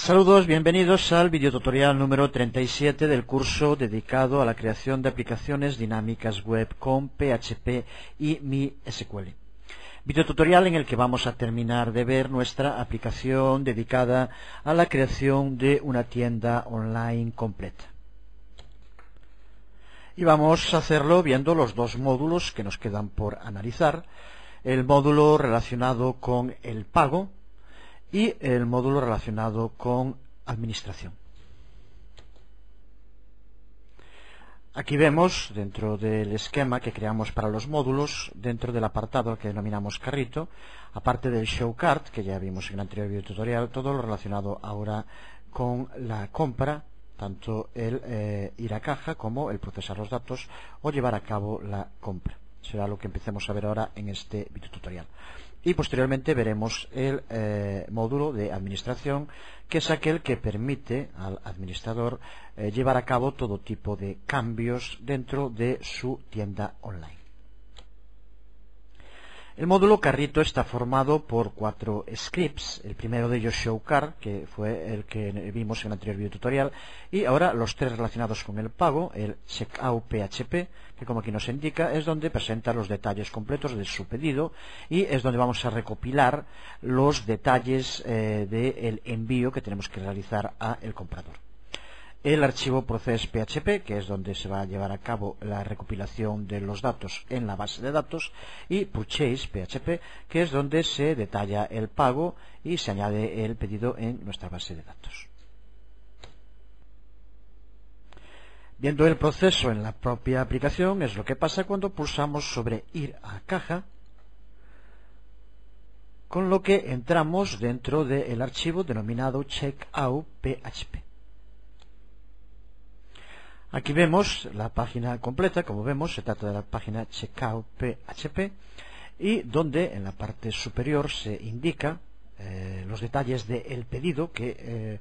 Saludos, bienvenidos al videotutorial número 37 del curso dedicado a la creación de aplicaciones dinámicas web con PHP y MySQL. Videotutorial en el que vamos a terminar de ver nuestra aplicación dedicada a la creación de una tienda online completa. Y vamos a hacerlo viendo los dos módulos que nos quedan por analizar: el módulo relacionado con el pago y el módulo relacionado con administración. Aquí vemos, dentro del esquema que creamos para los módulos, dentro del apartado que denominamos carrito, aparte del show cart, que ya vimos en el anterior video tutorial, todo lo relacionado ahora con la compra, tanto el ir a caja como el procesar los datos o llevar a cabo la compra. Será lo que empecemos a ver ahora en este video tutorial. Y posteriormente veremos el módulo de administración, que es aquel que permite al administrador llevar a cabo todo tipo de cambios dentro de su tienda online. El módulo carrito está formado por 4 scripts. El primero de ellos, ShowCart, que fue el que vimos en el anterior video tutorial, y ahora los 3 relacionados con el pago: el Checkout PHP, que como aquí nos indica es donde presenta los detalles completos de su pedido y es donde vamos a recopilar los detalles del envío que tenemos que realizar a el comprador. El archivo process.php, que es donde se va a llevar a cabo la recopilación de los datos en la base de datos, y purchase.php, que es donde se detalla el pago y se añade el pedido en nuestra base de datos. Viendo el proceso en la propia aplicación, es lo que pasa cuando pulsamos sobre ir a caja, con lo que entramos dentro del archivo denominado checkout.php. Aquí vemos la página completa. Como vemos, se trata de la página checkout.php, y donde en la parte superior se indica los detalles del pedido que,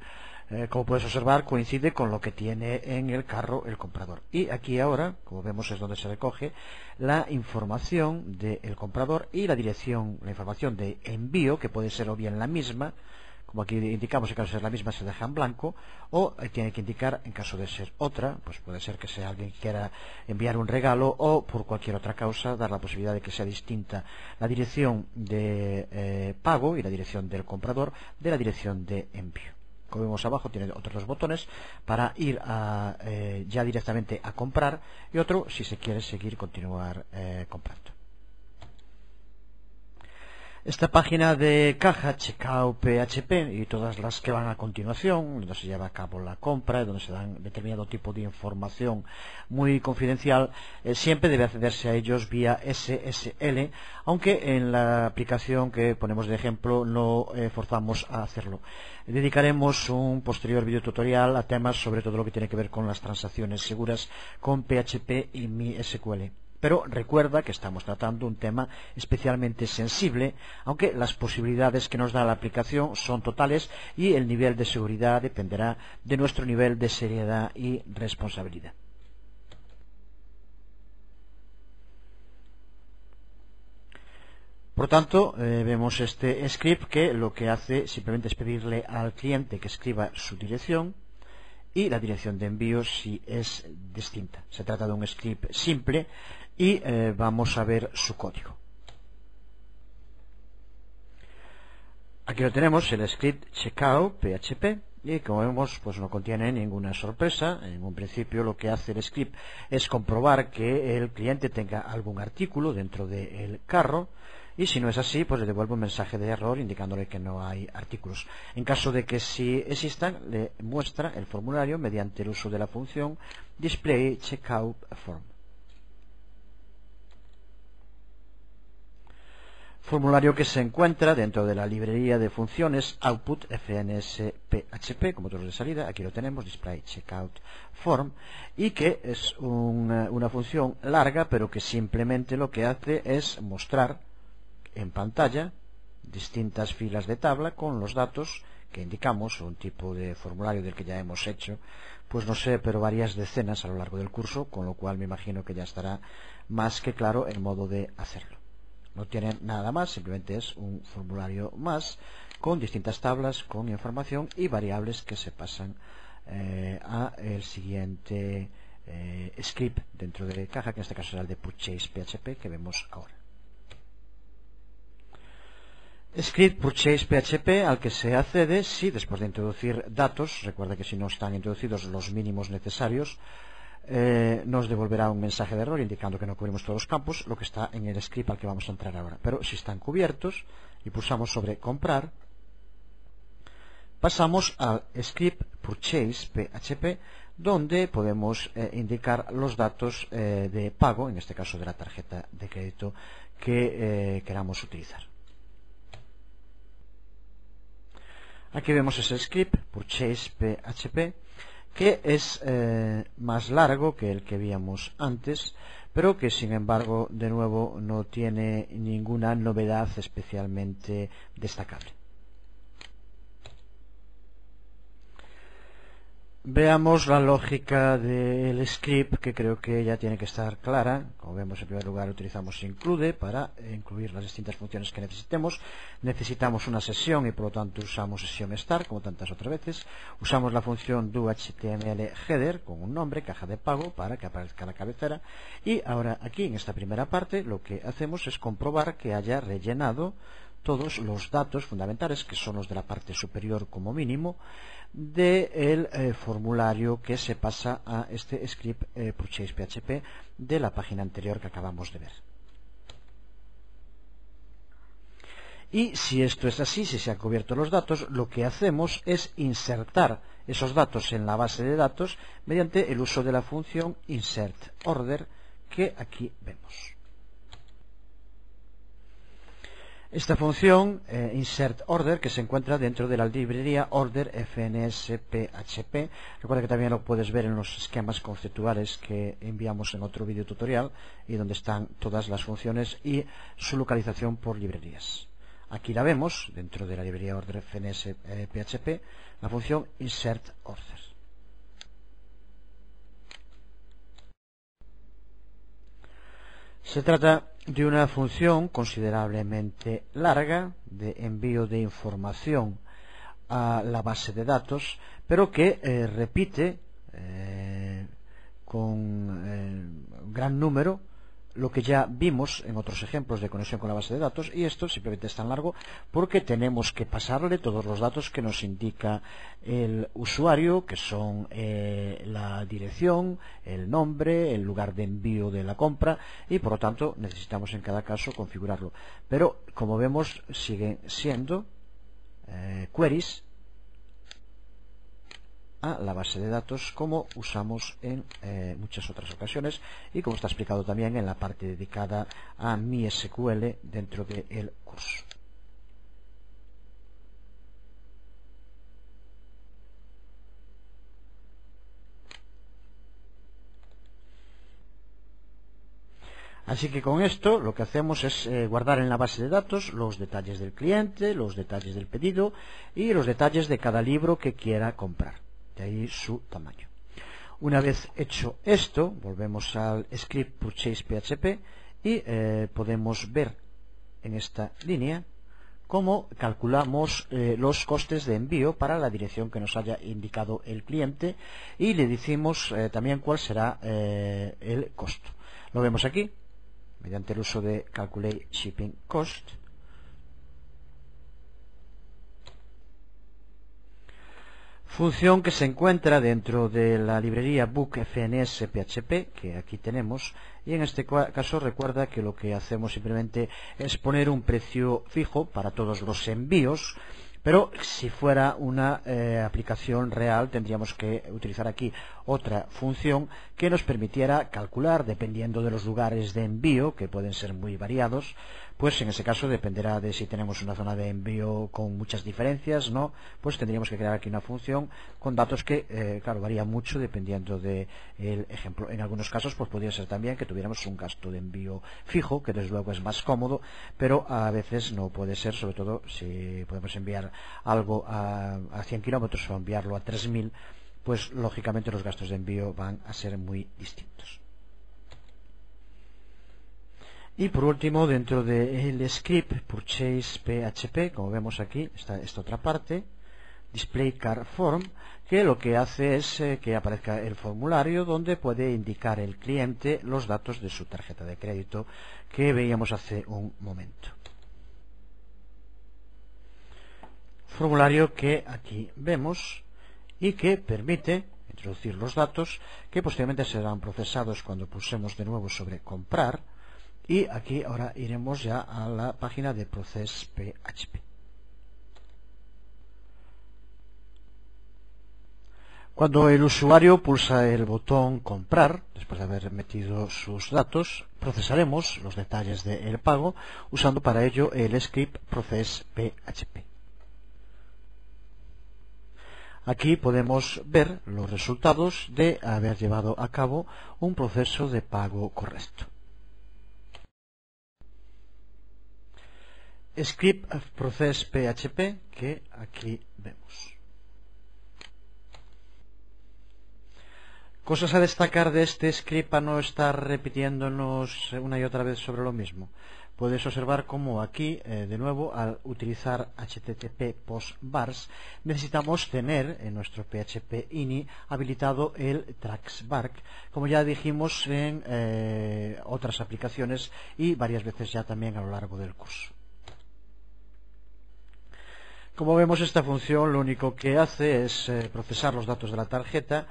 como puedes observar, coincide con lo que tiene en el carro el comprador. Y aquí ahora, como vemos, es donde se recoge la información del comprador y la dirección, la información de envío, que puede ser o bien la misma, como aquí indicamos, en caso de ser la misma se deja en blanco, o tiene que indicar, en caso de ser otra, pues puede ser que sea alguien que quiera enviar un regalo, o por cualquier otra causa dar la posibilidad de que sea distinta la dirección de pago y la dirección del comprador de la dirección de envío. Como vemos abajo, tiene otros 2 botones para ir ya directamente a comprar, y otro si se quiere continuar comprando. Esta página de caja, Checkout PHP, y todas las que van a continuación, donde se lleva a cabo la compra, donde se dan determinado tipo de información muy confidencial, siempre debe accederse a ellos vía SSL, aunque en la aplicación que ponemos de ejemplo no forzamos a hacerlo. Dedicaremos un posterior video tutorial a temas sobre todo lo que tiene que ver con las transacciones seguras con PHP y MySQL. Pero recuerda que estamos tratando un tema especialmente sensible, aunque las posibilidades que nos da la aplicación son totales y el nivel de seguridad dependerá de nuestro nivel de seriedad y responsabilidad. Por tanto, vemos este script que lo que hace simplemente es pedirle al cliente que escriba su dirección y la dirección de envío si es distinta. Se trata de un script simple y vamos a ver su código. Aquí lo tenemos, el script checkout PHP, y como vemos, pues no contiene ninguna sorpresa. En un principio lo que hace el script es comprobar que el cliente tenga algún artículo dentro del carro, y si no es así, pues le devuelve un mensaje de error indicándole que no hay artículos. En caso de que sí existan, le muestra el formulario mediante el uso de la función display checkout form. Formulario que se encuentra dentro de la librería de funciones output fns.php, como todos de salida. Aquí lo tenemos, display checkout form, y que es una función larga, pero que simplemente lo que hace es mostrar en pantalla distintas filas de tabla con los datos que indicamos, un tipo de formulario del que ya hemos hecho, pues no sé, pero varias decenas a lo largo del curso, con lo cual me imagino que ya estará más que claro el modo de hacerlo. No tiene nada más, simplemente es un formulario más con distintas tablas, con información y variables que se pasan a el siguiente script dentro de caja, que en este caso será el de purchase PHP que vemos ahora. Script purchase PHP al que se accede si después de introducir datos, recuerda que si no están introducidos los mínimos necesarios, nos devolverá un mensaje de error indicando que no cubrimos todos los campos, lo que está en el script al que vamos a entrar ahora. Pero si están cubiertos y pulsamos sobre comprar, pasamos al script purchase PHP, donde podemos indicar los datos de pago, en este caso de la tarjeta de crédito que queramos utilizar. Aquí vemos ese script purchase PHP, que es más largo que el que víamos antes, pero que sin embargo de nuevo no tiene ninguna novedad especialmente destacable. Veamos la lógica del script, que creo que ya tiene que estar clara. Como vemos, en primer lugar utilizamos include para incluir las distintas funciones que necesitemos. Necesitamos una sesión y por lo tanto usamos sesión start, como tantas otras veces. Usamos la función doHTML header con un nombre, caja de pago, para que aparezca la cabecera. Y ahora aquí en esta primera parte lo que hacemos es comprobar que haya rellenado todos los datos fundamentales, que son los de la parte superior como mínimo, del formulario que se pasa a este script purchase PHP de la página anterior que acabamos de ver. Y si esto es así, si se han cubierto los datos, lo que hacemos es insertar esos datos en la base de datos mediante el uso de la función insertOrder que aquí vemos. Esta función insertOrder, que se encuentra dentro de la librería order FNS-PHP. Recuerda que también lo puedes ver en los esquemas conceptuales que enviamos en otro video tutorial, y donde están todas las funciones y su localización por librerías. Aquí la vemos dentro de la librería order FNS-PHP, la función insertOrder. Se trata de una función considerablemente larga de envío de información a la base de datos, pero que repite con gran número lo que ya vimos en otros ejemplos de conexión con la base de datos, y esto simplemente es tan largo porque tenemos que pasarle todos los datos que nos indica el usuario, que son la dirección, el nombre, el lugar de envío de la compra, y por lo tanto necesitamos en cada caso configurarlo. Pero como vemos siguen siendo queries a la base de datos, como usamos en muchas otras ocasiones y como está explicado también en la parte dedicada a MySQL dentro del curso. Así que con esto lo que hacemos es guardar en la base de datos los detalles del cliente, los detalles del pedido y los detalles de cada libro que quiera comprar. De ahí su tamaño. Una vez hecho esto, volvemos al script purchase PHP y podemos ver en esta línea cómo calculamos los costes de envío para la dirección que nos haya indicado el cliente, y le decimos también cuál será el costo. Lo vemos aquí mediante el uso de calculate shipping cost. Función que se encuentra dentro de la librería book FNS PHP, que aquí tenemos, y en este caso recuerda que lo que hacemos simplemente es poner un precio fijo para todos los envíos, pero si fuera una aplicación real tendríamos que utilizar aquí otra función que nos permitiera calcular, dependiendo de los lugares de envío, que pueden ser muy variados, pues en ese caso dependerá de si tenemos una zona de envío con muchas diferencias, ¿no? Pues tendríamos que crear aquí una función con datos que, claro, varía mucho dependiendo del ejemplo. En algunos casos pues podría ser también que tuviéramos un gasto de envío fijo, que desde luego es más cómodo, pero a veces no puede ser, sobre todo si podemos enviar algo a 100 kilómetros o enviarlo a 3000, pues lógicamente los gastos de envío van a ser muy distintos. Y por último, dentro del script purchase PHP, como vemos aquí, está esta otra parte, display card form, que lo que hace es que aparezca el formulario donde puede indicar el cliente los datos de su tarjeta de crédito que veíamos hace un momento. Formulario que aquí vemos y que permite introducir los datos que posteriormente serán procesados cuando pulsemos de nuevo sobre comprar. Y aquí ahora iremos ya a la página de Process PHP. Cuando el usuario pulsa el botón comprar, después de haber metido sus datos, procesaremos los detalles del pago usando para ello el script Process PHP. Aquí podemos ver los resultados de haber llevado a cabo un proceso de pago correcto. Script Process PHP que aquí vemos. Cosas a destacar de este script para no estar repitiéndonos una y otra vez sobre lo mismo. Puedes observar cómo aquí, de nuevo, al utilizar HTTP PostVars, necesitamos tener en nuestro PHP INI habilitado el tracksbark, como ya dijimos en otras aplicaciones y varias veces ya también a lo largo del curso. Como vemos, esta función lo único que hace es procesar los datos de la tarjeta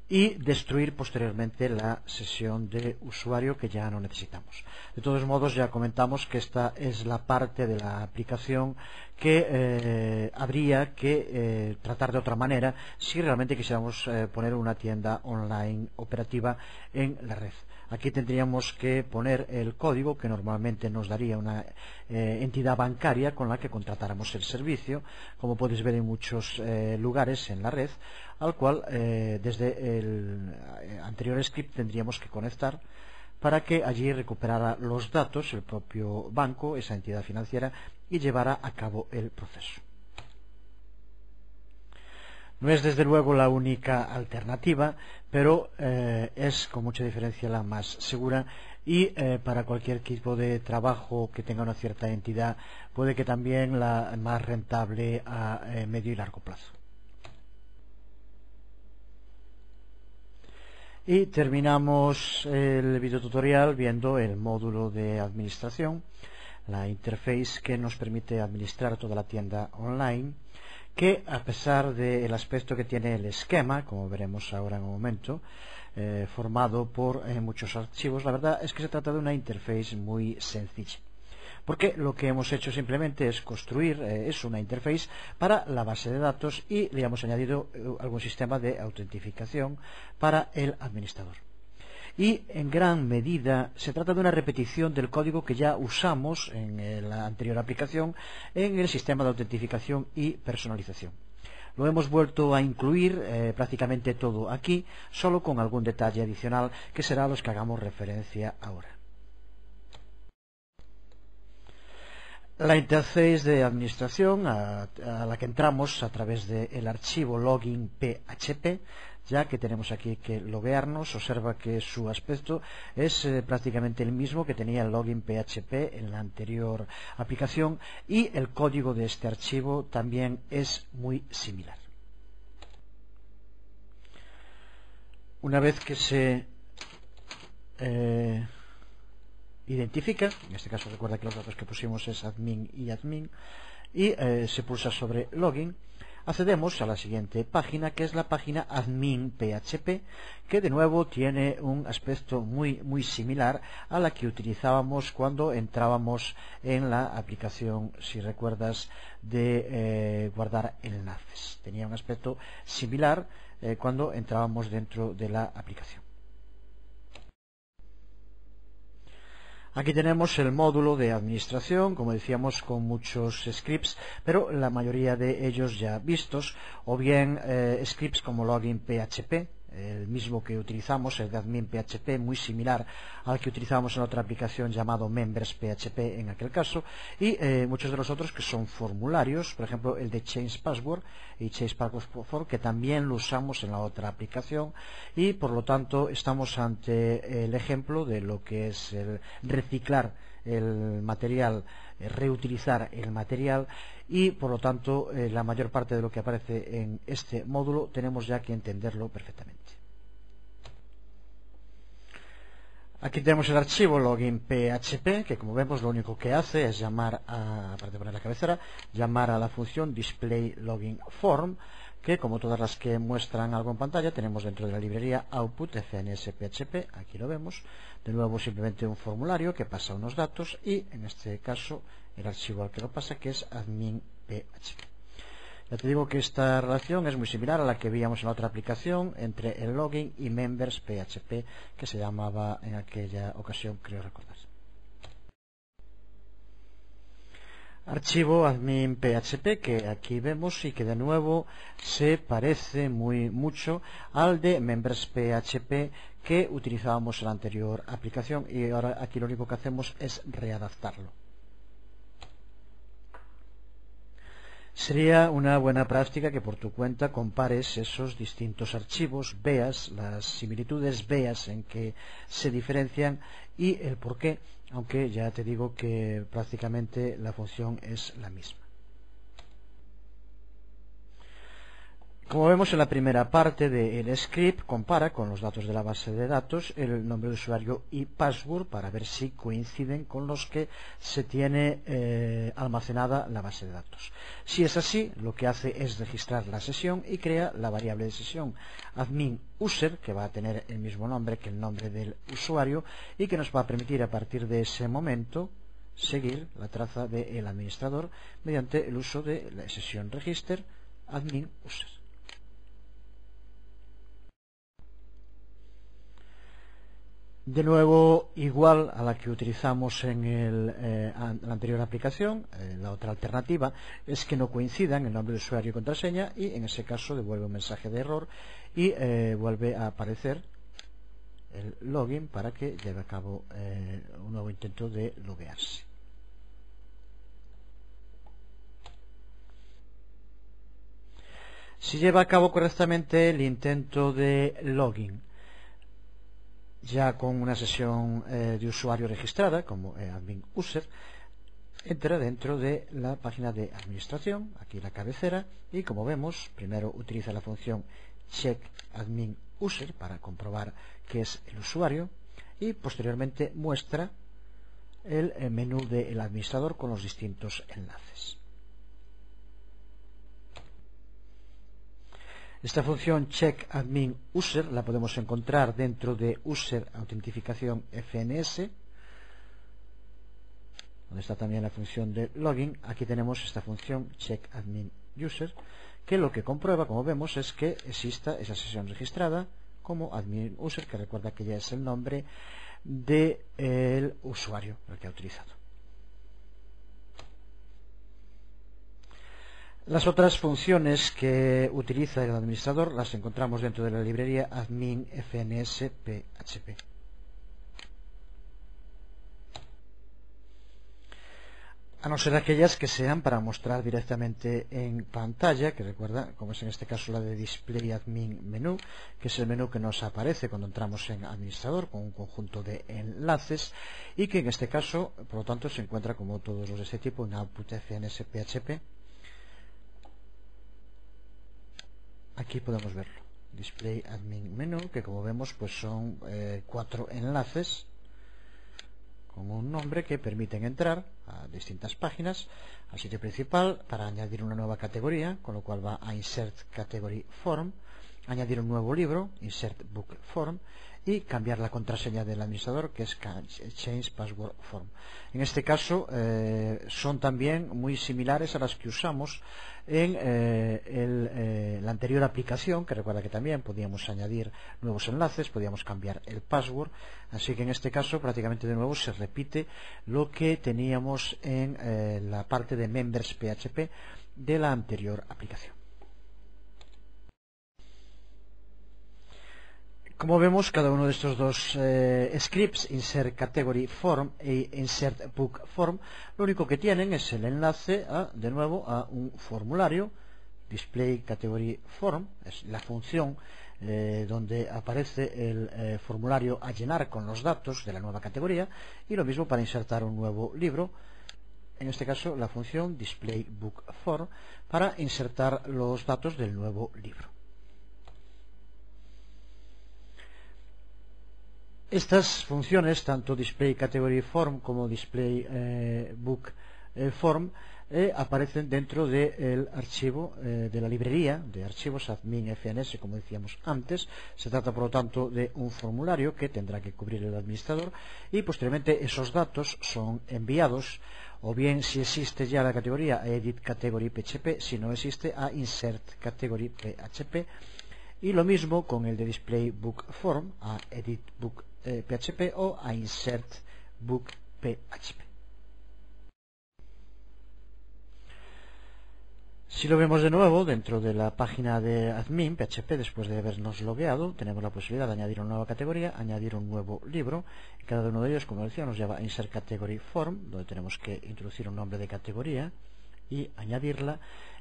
y destruir posteriormente la sesión de usuario que ya no necesitamos. De todos modos, ya comentamos que esta es la parte de la aplicación que habría que tratar de otra manera si realmente quisiéramos poner una tienda online operativa en la red. Aquí tendríamos que poner el código que normalmente nos daría una entidad bancaria con la que contratáramos el servicio, como podéis ver en muchos lugares en la red, al cual desde el anterior script tendríamos que conectar para que allí recuperara los datos el propio banco, esa entidad financiera, y llevara a cabo el proceso. No es desde luego la única alternativa, pero es con mucha diferencia la más segura y para cualquier tipo de trabajo que tenga una cierta entidad puede que también la más rentable a medio y largo plazo. Y terminamos el videotutorial viendo el módulo de administración, la interface que nos permite administrar toda la tienda online, que a pesar del aspecto que tiene el esquema, como veremos ahora en un momento, formado por muchos archivos, la verdad es que se trata de una interface muy sencilla. Porque lo que hemos hecho simplemente es construir es una interface para la base de datos y le hemos añadido algún sistema de autentificación para el administrador. Y en gran medida se trata de una repetición del código que ya usamos en la anterior aplicación en el sistema de autentificación y personalización. Lo hemos vuelto a incluir prácticamente todo aquí, solo con algún detalle adicional que será a los que hagamos referencia ahora. La interface de administración a la que entramos a través del archivo login PHP, ya que tenemos aquí que loguearnos, observa que su aspecto es prácticamente el mismo que tenía el login PHP en la anterior aplicación y el código de este archivo también es muy similar. Una vez que se identifica, en este caso recuerda que los datos que pusimos es admin y admin, y se pulsa sobre login, accedemos a la siguiente página, que es la página admin PHP, que de nuevo tiene un aspecto muy similar a la que utilizábamos cuando entrábamos en la aplicación, si recuerdas, de guardar enlaces. Tenía un aspecto similar cuando entrábamos dentro de la aplicación. Aquí tenemos el módulo de administración, como decíamos, con muchos scripts, pero la mayoría de ellos ya vistos, o bien scripts como login PHP, el mismo que utilizamos, el de admin PHP, muy similar al que utilizamos en otra aplicación llamado members PHP en aquel caso, y muchos de los otros que son formularios, por ejemplo el de change password y change password form, que también lo usamos en la otra aplicación, y por lo tanto estamos ante el ejemplo de lo que es el reciclar el material, reutilizar el material, y por lo tanto la mayor parte de lo que aparece en este módulo tenemos ya que entenderlo perfectamente. Aquí tenemos el archivo login PHP, que como vemos lo único que hace es llamar aparte de poner la cabecera, llamar a la función display login form, que como todas las que muestran algo en pantalla tenemos dentro de la librería output fns php. Aquí lo vemos, de nuevo simplemente un formulario que pasa unos datos, y en este caso el archivo al que lo pasa, que es admin php. Ya te digo que esta relación es muy similar a la que veíamos en la otra aplicación entre el login y members PHP, que se llamaba en aquella ocasión, creo recordar. Archivo admin PHP, que aquí vemos y que de nuevo se parece mucho al de members PHP que utilizábamos en la anterior aplicación, y ahora aquí lo único que hacemos es readaptarlo. Sería una buena práctica que por tu cuenta compares esos distintos archivos, veas las similitudes, veas en qué se diferencian y el por qué, aunque ya te digo que prácticamente la función es la misma. Como vemos en la primera parte del script, compara con los datos de la base de datos el nombre de usuario y password para ver si coinciden con los que se tiene almacenada la base de datos. Si es así, lo que hace es registrar la sesión y crea la variable de sesión admin user, que va a tener el mismo nombre que el nombre del usuario y que nos va a permitir a partir de ese momento seguir la traza del administrador mediante el uso de la sesión register admin user. De nuevo, igual a la que utilizamos en la anterior aplicación, la otra alternativa es que no coincidan el nombre de usuario y contraseña, y en ese caso devuelve un mensaje de error y vuelve a aparecer el login para que lleve a cabo un nuevo intento de loguearse. Si lleva a cabo correctamente el intento de login, ya con una sesión de usuario registrada como admin user, entra dentro de la página de administración, aquí la cabecera, y como vemos, primero utiliza la función check admin user para comprobar que es el usuario, y posteriormente muestra el menú del administrador con los distintos enlaces. Esta función check admin user la podemos encontrar dentro de user autentificación FNS, donde está también la función de login. Aquí tenemos esta función check admin user, que lo que comprueba, como vemos, es que exista esa sesión registrada como admin user, que recuerda que ya es el nombre del usuario el que ha utilizado. Las otras funciones que utiliza el administrador las encontramos dentro de la librería admin fns php. A no ser aquellas que sean para mostrar directamente en pantalla, que recuerda, como es en este caso la de display admin menú, que es el menú que nos aparece cuando entramos en administrador con un conjunto de enlaces, y que en este caso, por lo tanto, se encuentra como todos los de este tipo en output fns php. Aquí podemos verlo, display admin menú, que como vemos pues son 4 enlaces con un nombre que permiten entrar a distintas páginas, al sitio principal, para añadir una nueva categoría, con lo cual va a insert category form, añadir un nuevo libro, insert book form, y cambiar la contraseña del administrador, que es change password form. En este caso son también muy similares a las que usamos en la anterior aplicación, que recuerda que también podíamos añadir nuevos enlaces, podíamos cambiar el password, así que en este caso prácticamente de nuevo se repite lo que teníamos en la parte de members PHP de la anterior aplicación. Como vemos, cada uno de estos dos scripts, insert category form e insert book form, lo único que tienen es el enlace de nuevo a un formulario. Display category form es la función donde aparece el formulario a llenar con los datos de la nueva categoría, y lo mismo para insertar un nuevo libro, en este caso la función display book form para insertar los datos del nuevo libro. Estas funciones, tanto display category form como display book form, aparecen dentro del archivo de la librería de archivos admin FNS, como decíamos antes. Se trata, por lo tanto, de un formulario que tendrá que cubrir el administrador, y posteriormente esos datos son enviados, o bien, si existe ya la categoría, a edit category PHP; si no existe, a insert category PHP. Y lo mismo con el de display book form, a edit book PHP o a insert book PHP. Si lo vemos de nuevo dentro de la página de admin PHP, después de habernos logueado, tenemos la posibilidad de añadir una nueva categoría, añadir un nuevo libro. Cada uno de ellos, como decía, nos lleva a insert category form, donde tenemos que introducir un nombre de categoría y añadirla.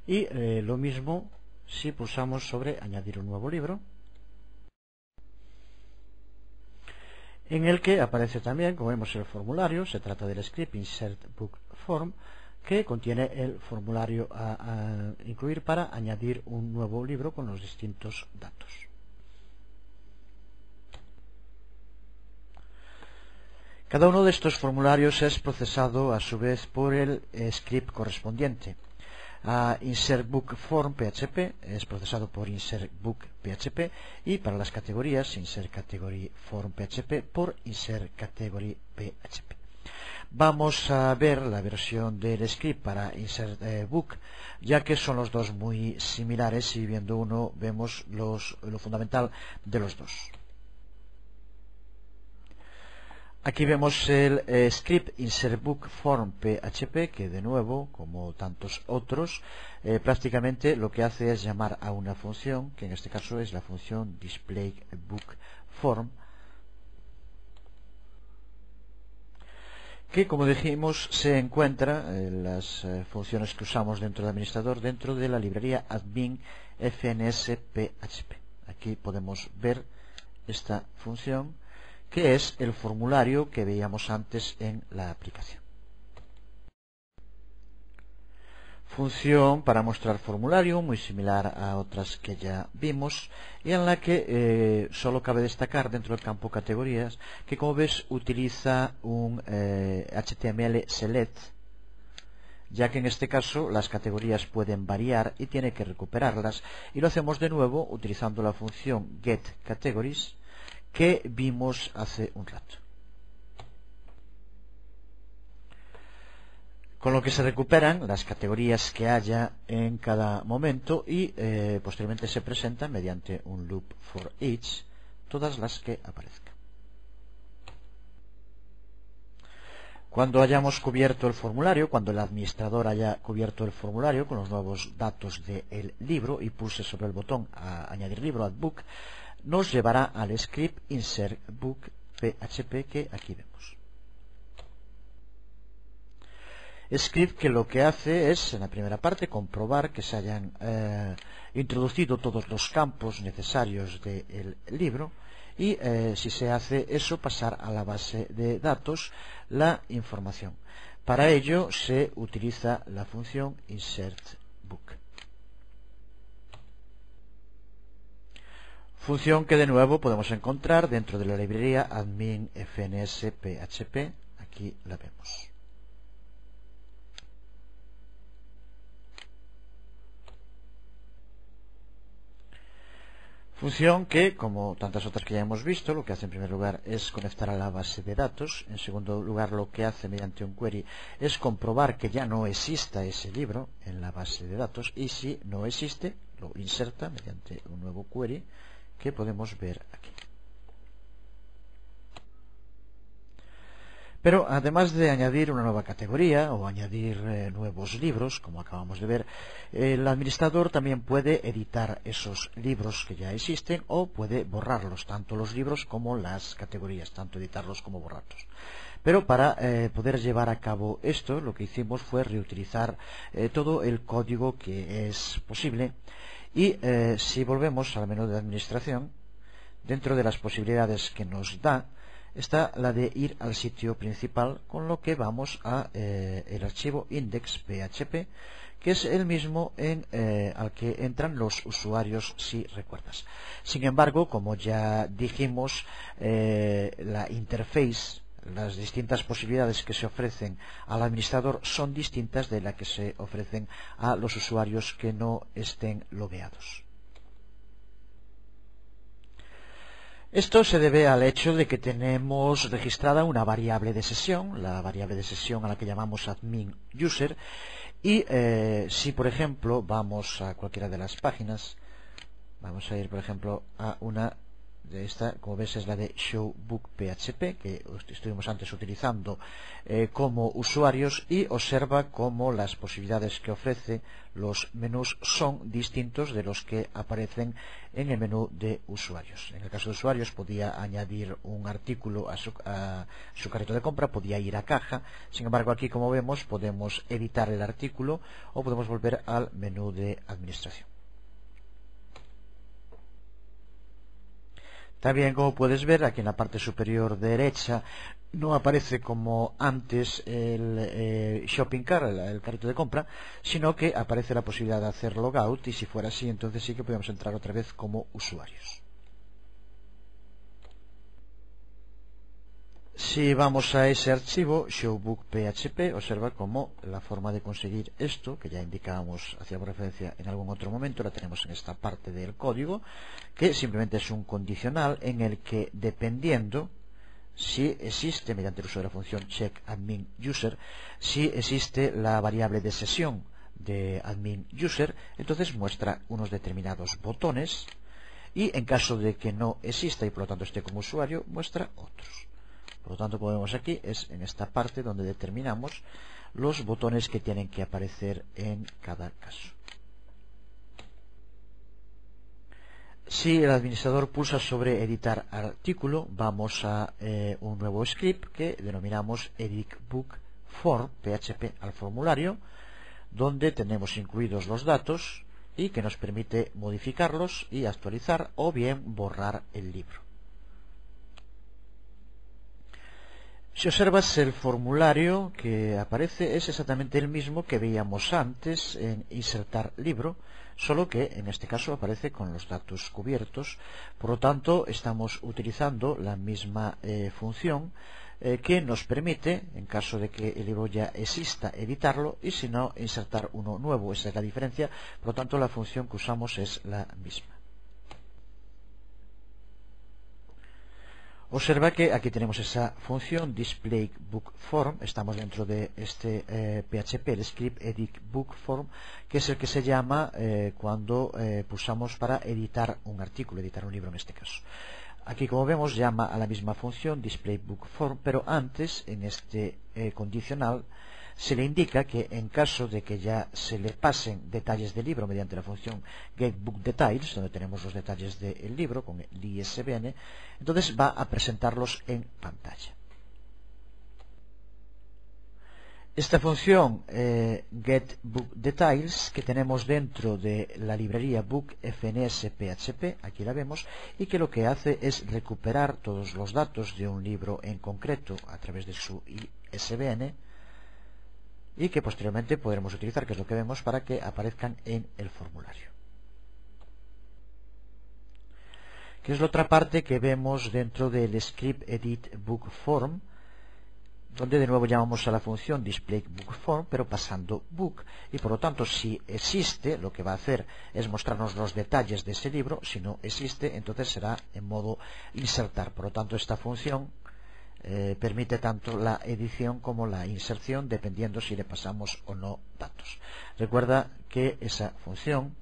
Y lo mismo si pulsamos sobre añadir un nuevo libro, en el que aparece también, como vemos, el formulario. Se trata del script insert book form, que contiene el formulario a incluir para añadir un nuevo libro con los distintos datos. Cada uno de estos formularios es procesado a su vez por el script correspondiente. Insert book form PHP es procesado por insert book PHP, y para las categorías insert category form PHP por insert category PHP. Vamos a ver la versión del script para insert book, ya que son los dos muy similares, y viendo uno vemos lo fundamental de los dos. Aquí vemos el script insert book form PHP, que de nuevo, como tantos otros, prácticamente lo que hace es llamar a una función, que en este caso es la función display book form, que, como dijimos, se encuentra en las funciones que usamos dentro del administrador, dentro de la librería admin FNS PHP. Aquí podemos ver esta función, que es el formulario que veíamos antes en la aplicación. Función para mostrar formulario, muy similar a otras que ya vimos, y en la que solo cabe destacar dentro del campo categorías que, como ves, utiliza un HTML select, ya que en este caso las categorías pueden variar y tiene que recuperarlas, y lo hacemos de nuevo utilizando la función getCategories que vimos hace un rato. Con lo que se recuperan las categorías que haya en cada momento, y posteriormente se presentan mediante un loop for each todas las que aparezcan. Cuando hayamos cubierto el formulario, cuando el administrador haya cubierto el formulario con los nuevos datos del libro y pulse sobre el botón a añadir libro, add book, nos llevará al script insert book PHP que aquí vemos. Script que lo que hace es, en la primera parte, comprobar que se hayan introducido todos los campos necesarios del libro, y si se hace eso, pasar a la base de datos la información. Para ello se utiliza la función insert book. Función que de nuevo podemos encontrar dentro de la librería admin FNS PHP. Aquí la vemos. Función que, como tantas otras que ya hemos visto, lo que hace en primer lugar es conectar a la base de datos. En segundo lugar, lo que hace mediante un query es comprobar que ya no exista ese libro en la base de datos, y si no existe, lo inserta mediante un nuevo query que podemos ver aquí. Pero además de añadir una nueva categoría o añadir nuevos libros, como acabamos de ver, el administrador también puede editar esos libros que ya existen o puede borrarlos, tanto los libros como las categorías, tanto editarlos como borrarlos. Pero para poder llevar a cabo esto, lo que hicimos fue reutilizar todo el código que es posible. Y si volvemos al menú de administración, dentro de las posibilidades que nos da está la de ir al sitio principal, con lo que vamos a el archivo index.php, que es el mismo al que entran los usuarios, si recuerdas. Sin embargo, como ya dijimos, la interface, las distintas posibilidades que se ofrecen al administrador son distintas de las que se ofrecen a los usuarios que no estén logueados. Esto se debe al hecho de que tenemos registrada una variable de sesión, la variable de sesión a la que llamamos admin user, y si por ejemplo vamos a cualquiera de las páginas, vamos a ir por ejemplo a una de esta, como ves es la de showbook.php, que estuvimos antes utilizando como usuarios, y observa cómo las posibilidades que ofrece los menús son distintos de los que aparecen en el menú de usuarios. En el caso de usuarios podía añadir un artículo a su carrito de compra, podía ir a caja. Sin embargo, aquí como vemos podemos editar el artículo o podemos volver al menú de administración. También, como puedes ver, aquí en la parte superior derecha no aparece como antes el shopping cart, el carrito de compra, sino que aparece la posibilidad de hacer logout, y si fuera así, entonces sí que podemos entrar otra vez como usuarios. Si vamos a ese archivo, showbook.php, observa cómo la forma de conseguir esto, que ya indicábamos, hacíamos referencia en algún otro momento, la tenemos en esta parte del código, que simplemente es un condicional en el que, dependiendo si existe, mediante el uso de la función checkAdminUser, si existe la variable de sesión de adminUser, entonces muestra unos determinados botones, y en caso de que no exista y por lo tanto esté como usuario, muestra otros. Por lo tanto, como vemos aquí, es en esta parte donde determinamos los botones que tienen que aparecer en cada caso. Si el administrador pulsa sobre editar artículo, vamos a un nuevo script que denominamos editBookForm.php al formulario, donde tenemos incluidos los datos y que nos permite modificarlos y actualizar o bien borrar el libro. Si observas, el formulario que aparece es exactamente el mismo que veíamos antes en insertar libro, solo que en este caso aparece con los datos cubiertos. Por lo tanto, estamos utilizando la misma función que nos permite, en caso de que el libro ya exista, editarlo, y si no, insertar uno nuevo. Esa es la diferencia. Por lo tanto, la función que usamos es la misma. Observa que aquí tenemos esa función displayBookForm. Estamos dentro de este PHP, el script editBookForm, que es el que se llama cuando pulsamos para editar un artículo, editar un libro en este caso. Aquí, como vemos, llama a la misma función displayBookForm, pero antes, en este condicional, se le indica que en caso de que ya se le pasen detalles del libro mediante la función getBookDetails, donde tenemos los detalles del libro con el ISBN, entonces va a presentarlos en pantalla. Esta función getBookDetails, que tenemos dentro de la librería bookfns.php, aquí la vemos, y que lo que hace es recuperar todos los datos de un libro en concreto a través de su ISBN, y que posteriormente podremos utilizar, que es lo que vemos, para que aparezcan en el formulario. Que es la otra parte que vemos dentro del script editBookForm, donde de nuevo llamamos a la función displayBookForm, pero pasando book, y por lo tanto, si existe, lo que va a hacer es mostrarnos los detalles de ese libro. Si no existe, entonces será en modo insertar. Por lo tanto, esta función permite tanto la edición como la inserción, dependiendo si le pasamos o no datos. Recuerda que esa función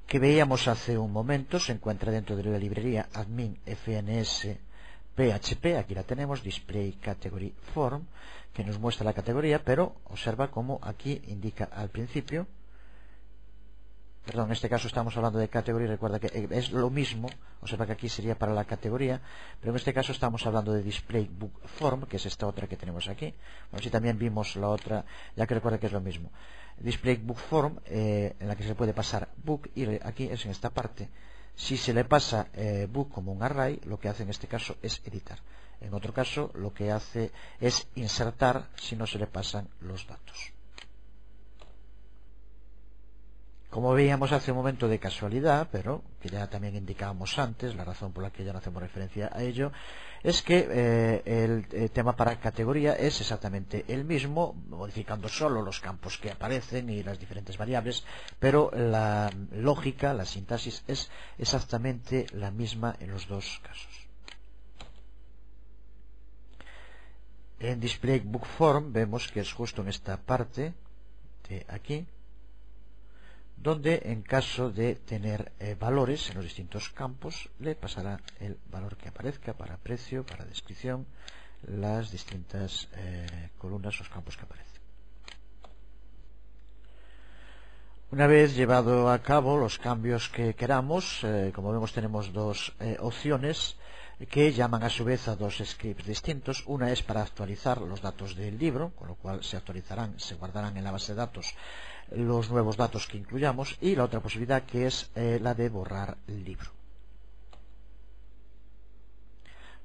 que veíamos hace un momento se encuentra dentro de la librería admin.fns PHP, aquí la tenemos, Display Category Form, que nos muestra la categoría, pero observa cómo aquí indica al principio, perdón, en este caso estamos hablando de categoría, recuerda que es lo mismo, observa que aquí sería para la categoría, pero en este caso estamos hablando de Display Book Form, que es esta otra que tenemos aquí. Bueno, si también vimos la otra, ya que recuerda que es lo mismo. Display Book Form, en la que se puede pasar book, y aquí es en esta parte. Si se le pasa book como un array, lo que hace en este caso es editar. En otro caso, lo que hace es insertar si no se le pasan los datos. Como veíamos hace un momento de casualidad, pero que ya también indicábamos antes, la razón por la que ya no hacemos referencia a ello, es que el tema para categoría es exactamente el mismo, modificando solo los campos que aparecen y las diferentes variables, pero la lógica, la sintaxis es exactamente la misma en los dos casos. En Display Book Form vemos que es justo en esta parte de aquí, donde en caso de tener valores en los distintos campos le pasará el valor que aparezca para precio, para descripción, las distintas columnas o campos que aparecen. Una vez llevado a cabo los cambios que queramos, como vemos tenemos dos opciones que llaman a su vez a dos scripts distintos. Una es para actualizar los datos del libro, con lo cual se actualizarán, se guardarán en la base de datos los nuevos datos que incluyamos, y la otra posibilidad que es la de borrar el libro.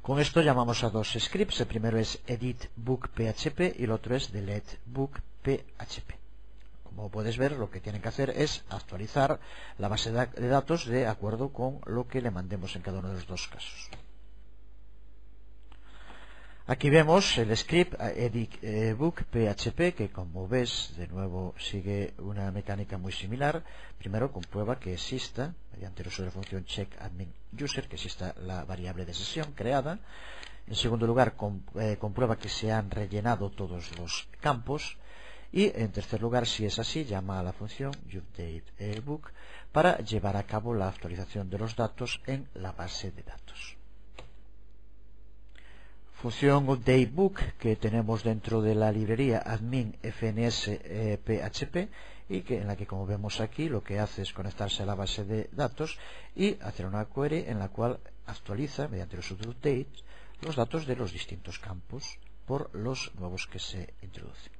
Con esto llamamos a dos scripts. El primero es edit.book.php y el otro es delete.book.php. Como puedes ver, lo que tienen que hacer es actualizar la base de datos de acuerdo con lo que le mandemos en cada uno de los dos casos. Aquí vemos el script edit.book.php, que como ves de nuevo sigue una mecánica muy similar. Primero comprueba que exista, mediante el uso de la función checkAdminUser, que exista la variable de sesión creada. En segundo lugar comprueba que se han rellenado todos los campos. Y en tercer lugar, si es así, llama a la función updateBook para llevar a cabo la actualización de los datos en la base de datos. Función updateBook que tenemos dentro de la librería admin fns.php y en la que, como vemos aquí, lo que hace es conectarse a la base de datos y hacer una query en la cual actualiza mediante el uso de update los datos de los distintos campos por los nuevos que se introducen.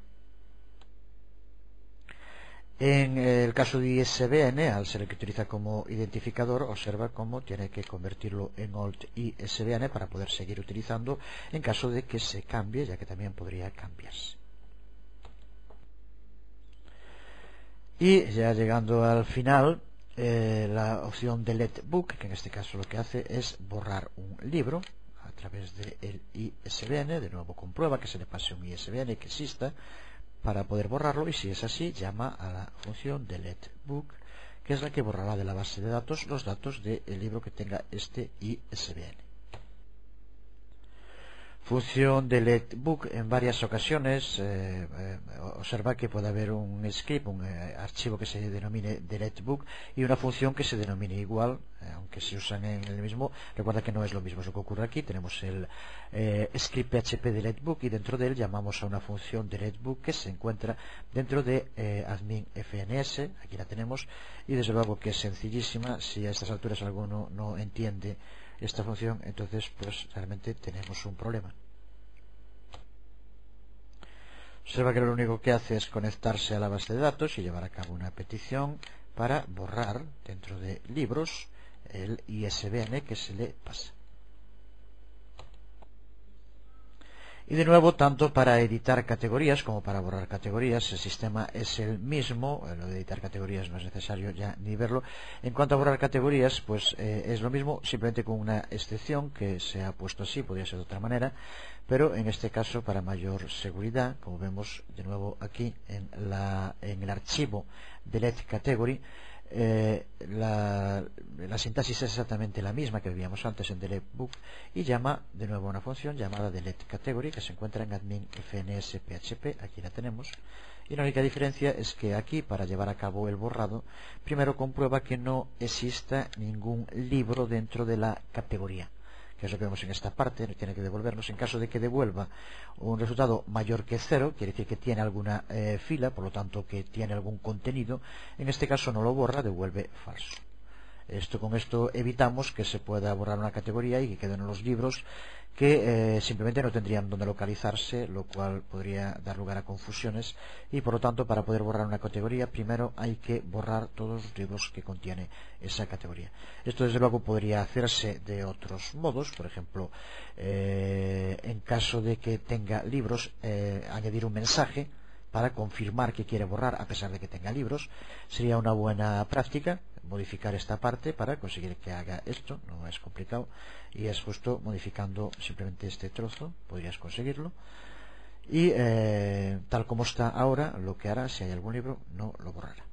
En el caso de ISBN, al ser el que utiliza como identificador, observa cómo tiene que convertirlo en Alt ISBN para poder seguir utilizando en caso de que se cambie, ya que también podría cambiarse. Y ya llegando al final, la opción Delete Book, que en este caso lo que hace es borrar un libro a través del ISBN. De nuevo comprueba que se le pase un ISBN que exista para poder borrarlo, y si es así llama a la función deleteBook, que es la que borrará de la base de datos los datos del libro que tenga este ISBN. Función deleteBook en varias ocasiones observa que puede haber un script, un archivo que se denomine deleteBook y una función que se denomine igual, aunque se usan en el mismo. Recuerda que no es lo mismo. Es lo que ocurre aquí. Tenemos el script PHP deleteBook y dentro de él llamamos a una función deleteBook que se encuentra dentro de admin fns. Aquí la tenemos y desde luego que es sencillísima. Si a estas alturas alguno no entiende esta función, entonces pues realmente tenemos un problema. Observa que lo único que hace es conectarse a la base de datos y llevar a cabo una petición para borrar dentro de libros el ISBN que se le pasa. Y de nuevo, tanto para editar categorías como para borrar categorías, el sistema es el mismo. Lo de editar categorías no es necesario ya ni verlo. En cuanto a borrar categorías, pues es lo mismo, simplemente con una excepción que se ha puesto así, podría ser de otra manera, pero en este caso para mayor seguridad, como vemos de nuevo aquí en el archivo delete category, la sintaxis es exactamente la misma que veíamos antes en deleteBook y llama de nuevo a una función llamada deleteCategory que se encuentra en admin fns.php. Aquí la tenemos, y la única diferencia es que aquí, para llevar a cabo el borrado, primero comprueba que no exista ningún libro dentro de la categoría, que es lo que vemos en esta parte, tiene que devolvernos. En caso de que devuelva un resultado mayor que 0, quiere decir que tiene alguna fila, por lo tanto que tiene algún contenido. En este caso no lo borra, devuelve falso. Con esto evitamos que se pueda borrar una categoría y que queden los libros que simplemente no tendrían donde localizarse, lo cual podría dar lugar a confusiones, y por lo tanto para poder borrar una categoría primero hay que borrar todos los libros que contiene esa categoría. Esto desde luego podría hacerse de otros modos, por ejemplo, en caso de que tenga libros, añadir un mensaje para confirmar que quiere borrar a pesar de que tenga libros. Sería una buena práctica modificar esta parte para conseguir que haga esto. No es complicado y es justo modificando simplemente este trozo podrías conseguirlo, y tal como está ahora, lo que hará, si hay algún libro, no lo borrará.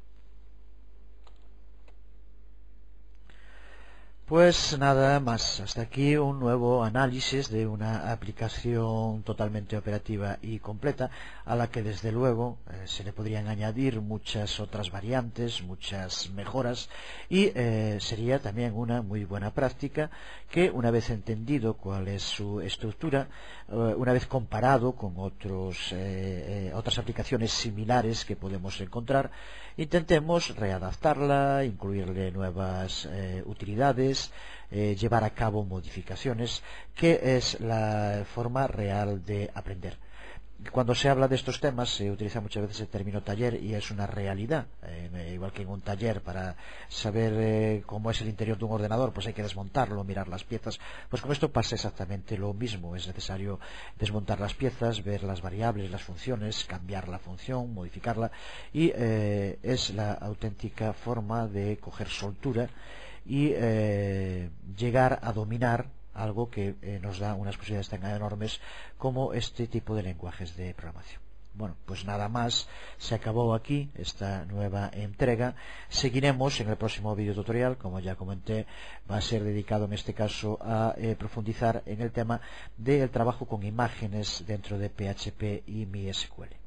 Pues nada más, hasta aquí un nuevo análisis de una aplicación totalmente operativa y completa, a la que desde luego se le podrían añadir muchas otras variantes, muchas mejoras, y sería también una muy buena práctica que, una vez entendido cuál es su estructura, una vez comparado con otras aplicaciones similares que podemos encontrar, intentemos readaptarla, incluirle nuevas utilidades, llevar a cabo modificaciones, que es la forma real de aprender. Cuando se habla de estos temas se utiliza muchas veces el término taller, y es una realidad, igual que en un taller para saber cómo es el interior de un ordenador, pues hay que desmontarlo, mirar las piezas. Pues con esto pasa exactamente lo mismo, es necesario desmontar las piezas, ver las variables, las funciones, cambiar la función, modificarla, y es la auténtica forma de coger soltura y llegar a dominar algo que nos da unas posibilidades tan enormes como este tipo de lenguajes de programación. Bueno, pues nada más, se acabó aquí esta nueva entrega. Seguiremos en el próximo video tutorial, como ya comenté, va a ser dedicado en este caso a profundizar en el tema del trabajo con imágenes dentro de PHP y MySQL.